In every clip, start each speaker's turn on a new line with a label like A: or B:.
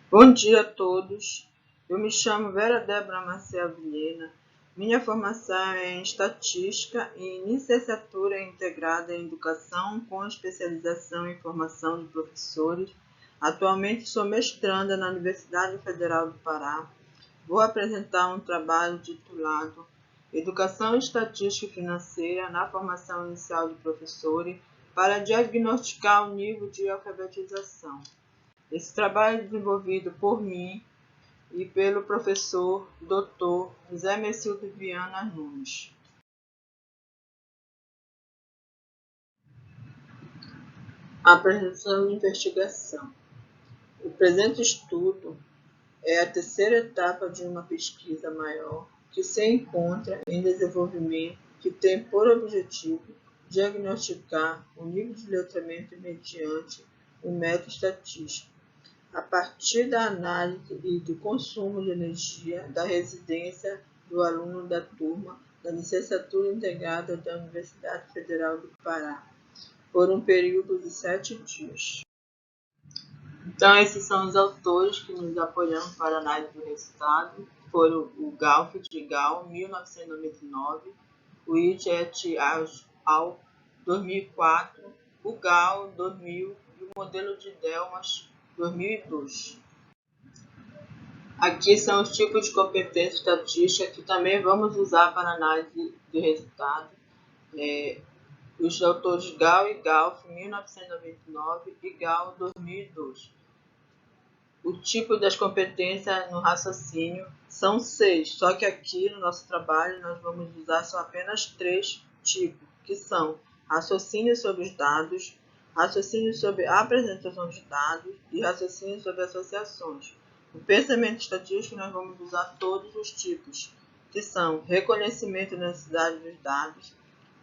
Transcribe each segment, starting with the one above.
A: Bom dia a todos. Eu me chamo Vera Débora Maciel Vilhena. Minha formação é em Estatística e Licenciatura Integrada em Educação com especialização em Formação de Professores. Atualmente sou mestranda na Universidade Federal do Pará. Vou apresentar um trabalho titulado Educação Estatística e Financeira na Formação Inicial de Professores para diagnosticar o nível de alfabetização. Esse trabalho é desenvolvido por mim e pelo professor Dr. José Mecildo Viana Nunes. Apresentação de investigação. O presente estudo é a terceira etapa de uma pesquisa maior que se encontra em desenvolvimento, que tem por objetivo diagnosticar o nível de letramento mediante o método estatístico, a partir da análise e do consumo de energia da residência do aluno da turma da Licenciatura Integrada da Universidade Federal do Pará, por um período de 7 dias. Então, esses são os autores que nos apoiaram para a análise do resultado. Foram o Galf de Gal, 1999, o It et al. 2004, o Gal, 2000 e o modelo de Delmas, 2002. Aqui são os tipos de competência estatística que também vamos usar para análise de resultado. Os autores Gal e Galf, 1999 e Gal, 2002. O tipo das competências no raciocínio são 6, só que aqui no nosso trabalho nós vamos usar só apenas 3 tipos, que são raciocínio sobre os dados, raciocínio sobre a apresentação de dados e raciocínio sobre associações. No pensamento estatístico nós vamos usar todos os tipos, que são reconhecimento da necessidade dos dados,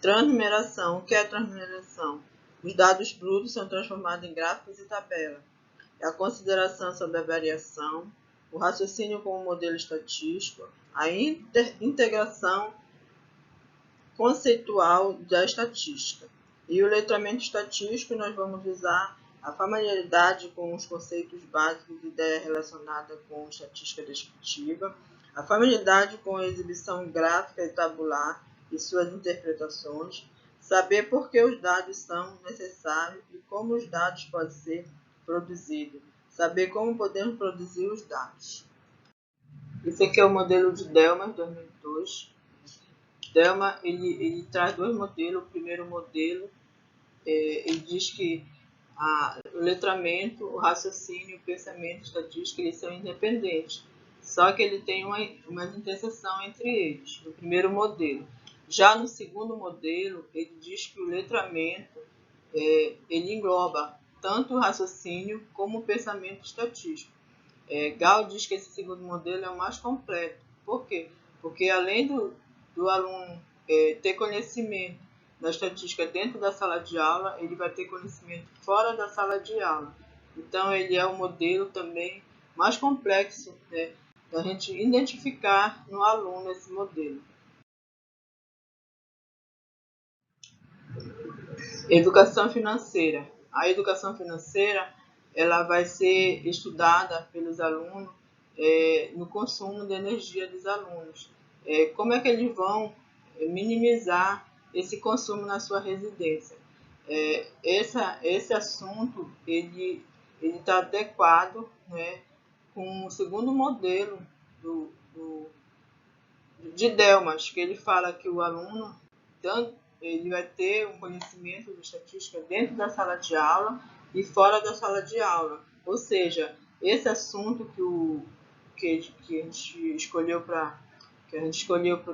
A: transnumeração. O que é transnumeração? Os dados brutos são transformados em gráficos e tabelas. A consideração sobre a variação, o raciocínio com o modelo estatístico, a integração conceitual da estatística. E o letramento estatístico, nós vamos usar a familiaridade com os conceitos básicos de ideia relacionada com estatística descritiva, a familiaridade com a exibição gráfica e tabular e suas interpretações, saber por que os dados são necessários e como os dados podem ser produzidos, saber como podemos produzir os dados. Esse aqui é o modelo de Delmas, 2002. Delmas, ele traz dois modelos. O primeiro modelo, ele diz que o letramento, o raciocínio, o pensamento estatístico, eles são independentes. Só que ele tem uma interseção entre eles, no primeiro modelo. Já no segundo modelo, ele diz que o letramento, ele engloba tanto o raciocínio como o pensamento estatístico. Gal diz que esse segundo modelo é o mais completo. Por quê? Porque além do aluno ter conhecimento da estatística dentro da sala de aula, ele vai ter conhecimento fora da sala de aula. Então, ele é o modelo também mais complexo, né, da gente identificar no aluno esse modelo. Educação financeira. A educação financeira, ela vai ser estudada pelos alunos no consumo de energia dos alunos. Como é que eles vão minimizar esse consumo na sua residência? Esse assunto ele está adequado, né, com o segundo modelo de Delmas, que ele fala que o aluno ele vai ter um conhecimento de estatística dentro da sala de aula e fora da sala de aula. Ou seja, esse assunto que a gente escolheu para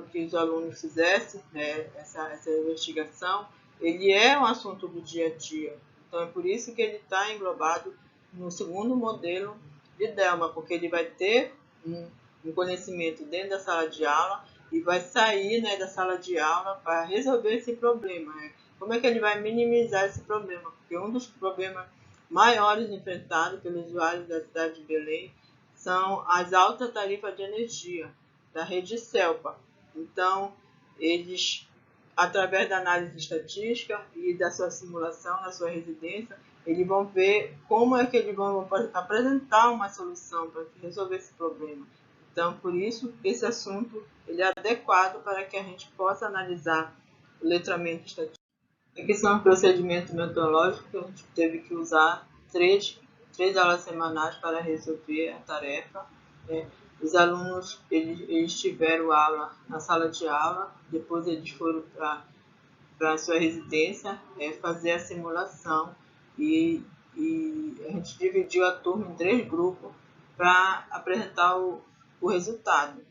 A: que os alunos fizessem, né, essa investigação, ele é um assunto do dia a dia. Então, é por isso que ele está englobado no segundo modelo de Delmas, porque ele vai ter um conhecimento dentro da sala de aula e vai sair, né, da sala de aula para resolver esse problema. Né? Como é que ele vai minimizar esse problema? Porque um dos problemas maiores enfrentados pelos usuários da cidade de Belém são as altas tarifas de energia da rede CELPA. Então, eles, através da análise estatística e da sua simulação na sua residência, eles vão ver como é que eles vão apresentar uma solução para resolver esse problema. Então, por isso, esse assunto ele é adequado para que a gente possa analisar o letramento estatístico. Aqui são os procedimentos metodológicos que a gente teve que usar três aulas semanais para resolver a tarefa. Os alunos eles tiveram aula na sala de aula, depois eles foram para a sua residência fazer a simulação e a gente dividiu a turma em 3 grupos para apresentar o resultado,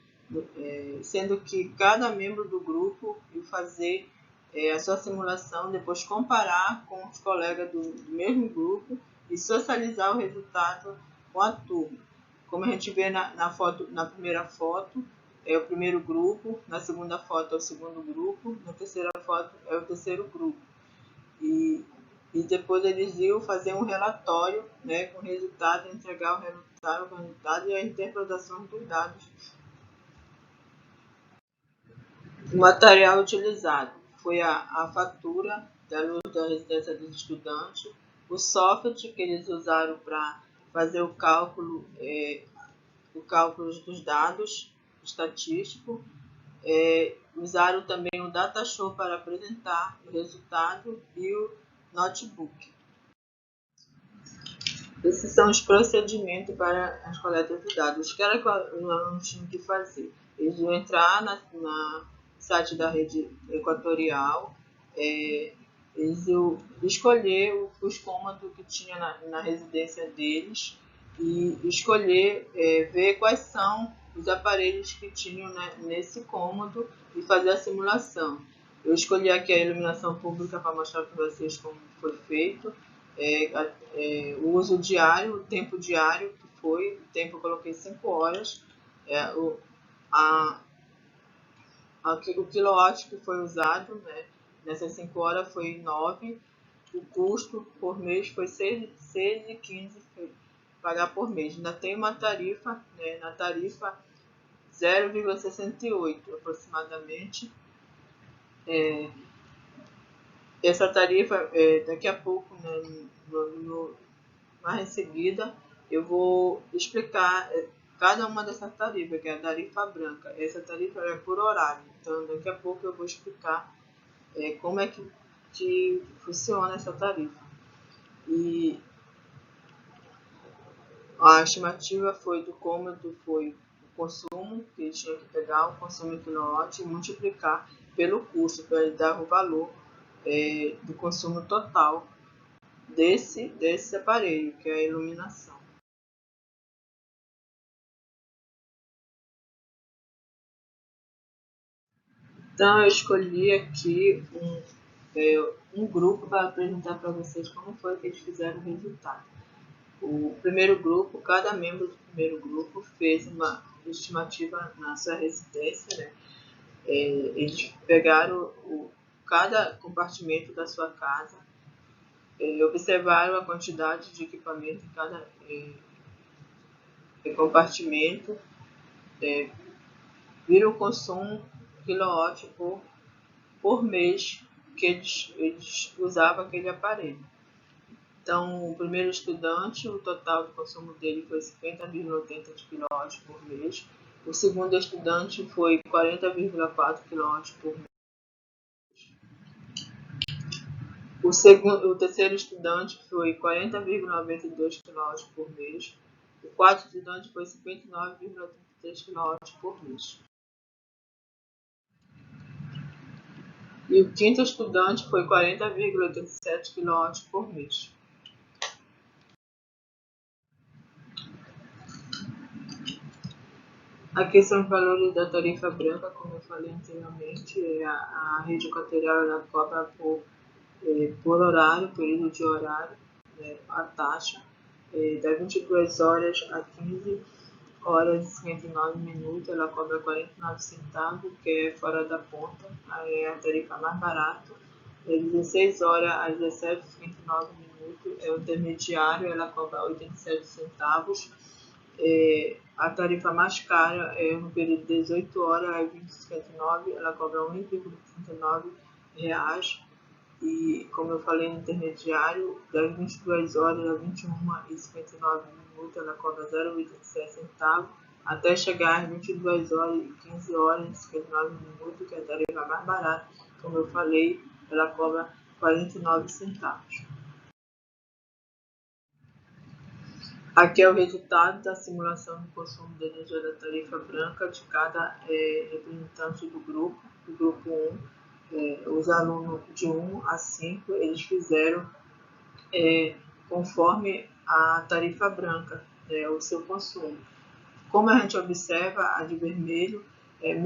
A: sendo que cada membro do grupo ia fazer a sua simulação, depois comparar com os colegas do mesmo grupo e socializar o resultado com a turma. Como a gente vê na primeira foto, é o primeiro grupo, na segunda foto é o segundo grupo, na terceira foto é o terceiro grupo. E depois eles iam fazer um relatório, né, com o resultado, entregar o resultado e a interpretação dos dados. O material utilizado foi a fatura da luz da residência dos estudantes, o software que eles usaram para fazer o cálculo dos dados estatísticos, usaram também o Datashow para apresentar o resultado e o notebook. Esses são os procedimentos para as coletas de dados. O que era que os alunos tinham que fazer? Eles iam entrar no site da rede equatorial, eles iam escolher os cômodos que tinha na residência deles e escolher, ver quais são os aparelhos que tinham nesse cômodo e fazer a simulação. Eu escolhi aqui a iluminação pública para mostrar para vocês como foi feito. O uso diário, o tempo diário que foi, o tempo eu coloquei 5 horas, o quilowatt que foi usado, né, nessas 5 horas foi 9, o custo por mês foi 6,15 pagar por mês. Ainda tem uma tarifa, né, na tarifa 0,68 aproximadamente. Essa tarifa, daqui a pouco, né, mais em seguida, eu vou explicar cada uma dessas tarifas, que é a tarifa branca. Essa tarifa é por horário, então daqui a pouco eu vou explicar como é que funciona essa tarifa. E a estimativa foi do cômodo, foi o consumo, que ele tinha que pegar o consumo em quilowatt e multiplicar pelo custo, para ele dar o valor do consumo total desse aparelho, que é a iluminação. Então eu escolhi aqui um grupo para apresentar para vocês como foi que eles fizeram o resultado. O primeiro grupo, cada membro do primeiro grupo fez uma estimativa na sua residência, né? Eles pegaram cada compartimento da sua casa, observaram a quantidade de equipamento em cada compartimento, viram o consumo quilowatt por mês que eles usavam aquele aparelho. Então, o primeiro estudante, o total do consumo dele foi 50,80 kW por mês. O segundo estudante foi 40,4 kW por mês. O terceiro estudante foi 40,92 kW por mês. O quarto estudante foi 59,33 kW por mês. E o quinto estudante foi 40,87 kW por mês. Aqui são os valores da tarifa branca, como eu falei anteriormente. A rede equatorial ela cobra por horário, período de horário, a taxa, das 22 horas a 15 horas e 59 minutos, ela cobra 49 centavos, que é fora da ponta, aí é a tarifa mais barata. 16 horas a 17,59 minutos, é o intermediário, ela cobra 87 centavos. A tarifa mais cara é no período de 18 horas a 20,59, ela cobra R$ 1,39. e como eu falei no intermediário, das 22 horas às 21h59 ela cobra 0,87 centavos, até chegar às 22 horas e 15 horas e 59 minutos, que é a tarifa mais barata, como eu falei, ela cobra 49 centavos. Aqui é o resultado da simulação do consumo de energia da tarifa branca de cada representante do grupo 1. Os alunos de 1 a 5, eles fizeram conforme a tarifa branca, o seu consumo. Como a gente observa, a de vermelho,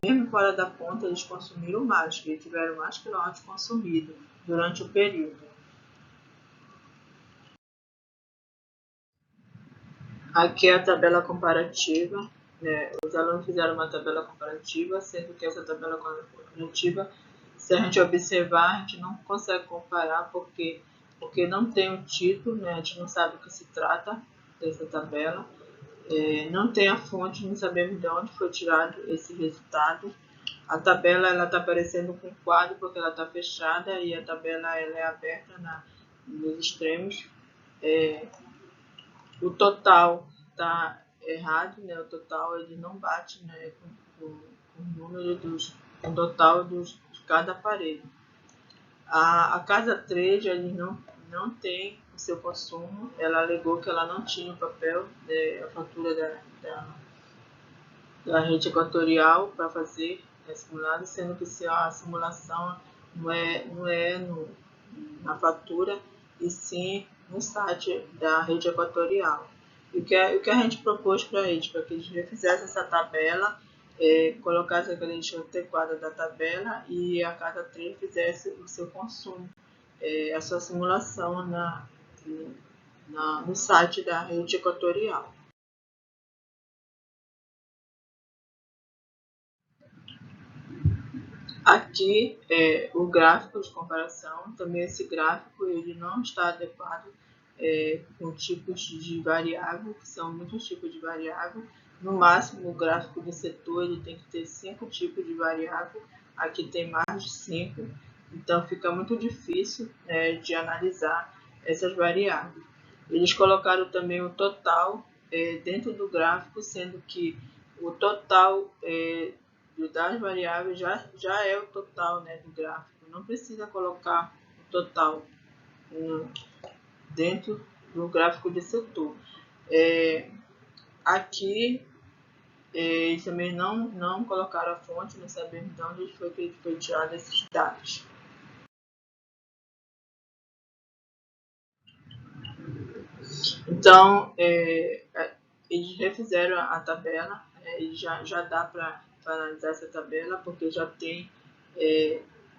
A: mesmo fora da ponta, eles consumiram mais, eles tiveram mais quilômetros consumidos durante o período. Aqui é a tabela comparativa. Os alunos fizeram uma tabela comparativa, sendo que essa tabela comparativa, se a gente observar, a gente não consegue comparar porque não tem o título, né? A gente não sabe o que se trata dessa tabela, não tem a fonte, não sabemos de onde foi tirado esse resultado. A tabela está aparecendo com quadro porque ela está fechada e a tabela ela é aberta nos extremos. O total está errado, né? O total ele não bate, né, com o número com o total de cada aparelho. A casa 3 ele não tem o seu consumo, ela alegou que ela não tinha o papel, a fatura da rede equatorial para fazer simulado, sendo que a simulação não é na fatura, e sim no site da rede equatorial. E o que a gente propôs para eles? Para que eles refizessem essa tabela, colocassem a gradiente adequada da tabela e a cada 3 fizesse o seu consumo, a sua simulação no site da rede equatorial. Aqui o gráfico de comparação, também esse gráfico ele não está adequado com tipos de variável, que são muitos tipos de variável. No máximo, o gráfico de setor ele tem que ter 5 tipos de variável, aqui tem mais de 5, então fica muito difícil de analisar essas variáveis. Eles colocaram também o total dentro do gráfico, sendo que o total das variáveis já é o total, né, do gráfico. Não precisa colocar o total dentro do gráfico de setor. Aqui eles também não colocaram a fonte, não sabemos de onde foi tirado esses dados. Então, eles refizeram a tabela, e já dá para analisar essa tabela, porque já tem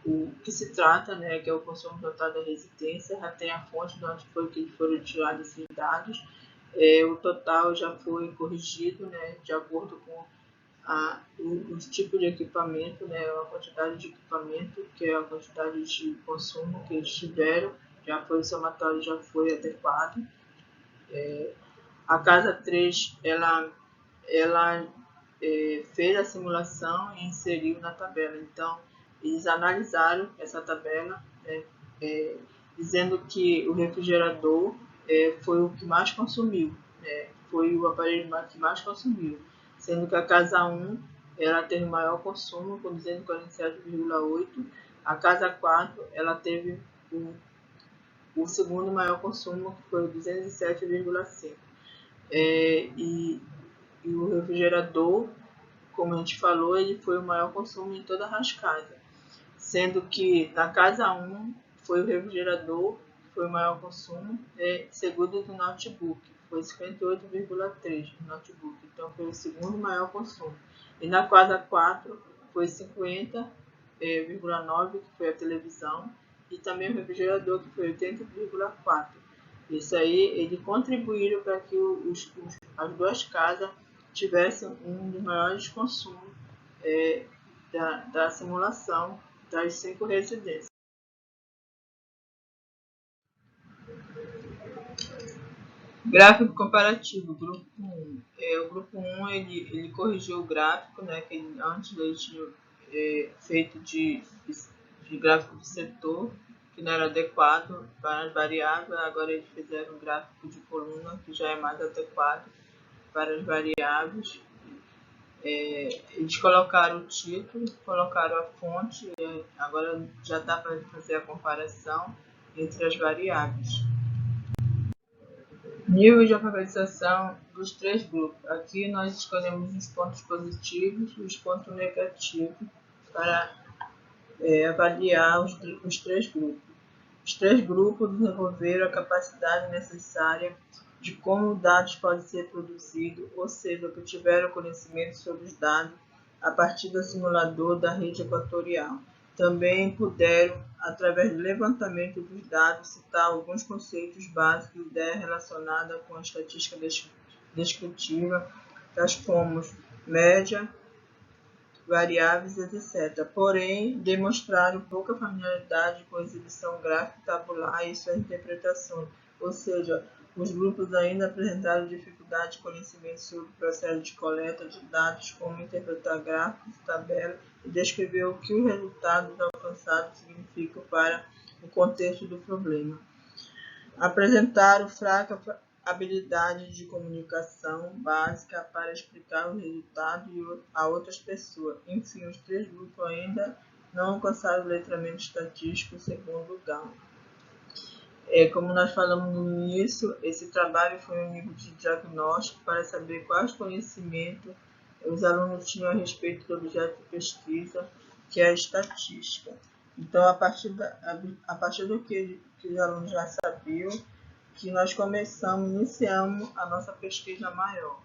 A: o que se trata, né, que é o consumo total da residência, já tem a fonte de onde foi que foram tirados esses dados, o total já foi corrigido, né, de acordo com o tipo de equipamento, né, a quantidade de equipamento, que é a quantidade de consumo que eles tiveram, já foi o somatório, já foi adequado. A casa 3 ela fez a simulação e inseriu na tabela. Então, eles analisaram essa tabela, dizendo que o refrigerador foi o que mais consumiu, foi o aparelho que mais consumiu, sendo que a casa 1 ela teve maior consumo, com 247,8. A casa 4 ela teve o segundo maior consumo, que foi 207,5. E o refrigerador, como a gente falou, ele foi o maior consumo em todas as casas, sendo que na casa 1 foi o refrigerador que foi o maior consumo, segundo do notebook, foi 58,3 no notebook, então foi o segundo maior consumo. E na casa 4 foi 50,9, que foi a televisão, e também o refrigerador, que foi 80,4. Isso aí, eles contribuíram para que as duas casas tivessem um dos maiores consumos da simulação das 5 residências. Gráfico comparativo, grupo 1. O grupo 1 ele corrigiu o gráfico, né, que antes ele tinha feito de gráfico de setor, que não era adequado para as variáveis, agora eles fizeram um gráfico de coluna que já é mais adequado para as variáveis. Eles colocaram o título, colocaram a fonte, e agora já dá para fazer a comparação entre as variáveis. Nível de alfabetização dos três grupos. Aqui nós escolhemos os pontos positivos e os pontos negativos para avaliar os três grupos. Os três grupos desenvolveram a capacidade necessária de como dados podem ser produzidos, ou seja, obtiveram conhecimento sobre os dados a partir do simulador da rede equatorial. Também puderam, através do levantamento dos dados, citar alguns conceitos básicos e ideias relacionadas com a estatística descritiva, tais como média, variáveis, etc. Porém, demonstraram pouca familiaridade com a exibição gráfica tabular e suas interpretações, ou seja, os grupos ainda apresentaram dificuldade de conhecimento sobre o processo de coleta de dados, como interpretar gráficos e tabelas, e descrever o que os resultados alcançados significam para o contexto do problema. Apresentaram fraca habilidade de comunicação básica para explicar os resultados a outras pessoas. Enfim, os três grupos ainda não alcançaram o letramento estatístico segundo Gall. Como nós falamos no início, esse trabalho foi um nível de diagnóstico para saber quais conhecimentos os alunos tinham a respeito do objeto de pesquisa, que é a estatística. Então, a partir do que os alunos já sabiam, que nós iniciamos a nossa pesquisa maior.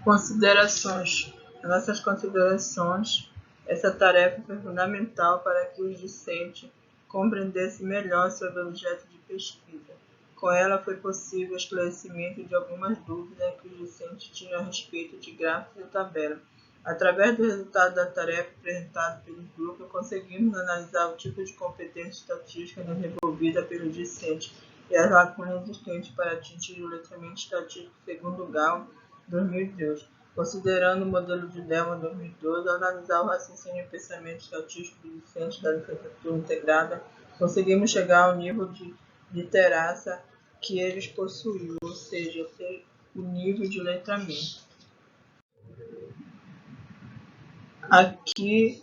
A: Considerações. As nossas considerações, essa tarefa foi fundamental para que os discentes compreendessem melhor sobre o objeto de pesquisa. Com ela foi possível o esclarecimento de algumas dúvidas que os discentes tinham a respeito de gráficos e tabelas. Através do resultado da tarefa apresentada pelos grupos, conseguimos analisar o tipo de competência estatística desenvolvida pelos discentes e as lacunas existentes para atingir o letramento estatístico segundo Gall, 2002. Considerando o modelo de Delma 2012, ao analisar o raciocínio e pensamento estatístico dos discentes da licenciatura integrada, conseguimos chegar ao nível de literacia que eles possuíam, ou seja, o nível de letramento. Aqui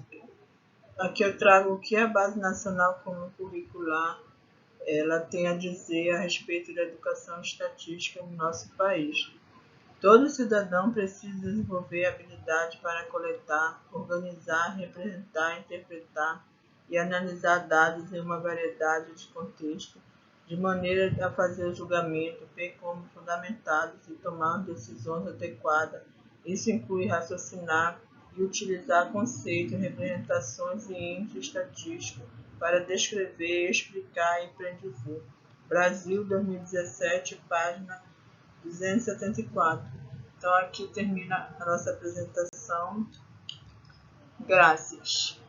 A: eu trago o que a Base Nacional Comum Curricular ela tem a dizer a respeito da educação estatística no nosso país. Todo cidadão precisa desenvolver habilidade para coletar, organizar, representar, interpretar e analisar dados em uma variedade de contextos, de maneira a fazer julgamento, ver como fundamentados e tomar decisões adequadas. Isso inclui raciocinar e utilizar conceitos, representações e índices estatísticos para descrever, explicar e predizer. Brasil, 2017, página 274. Então, aqui termina a nossa apresentação. Graças.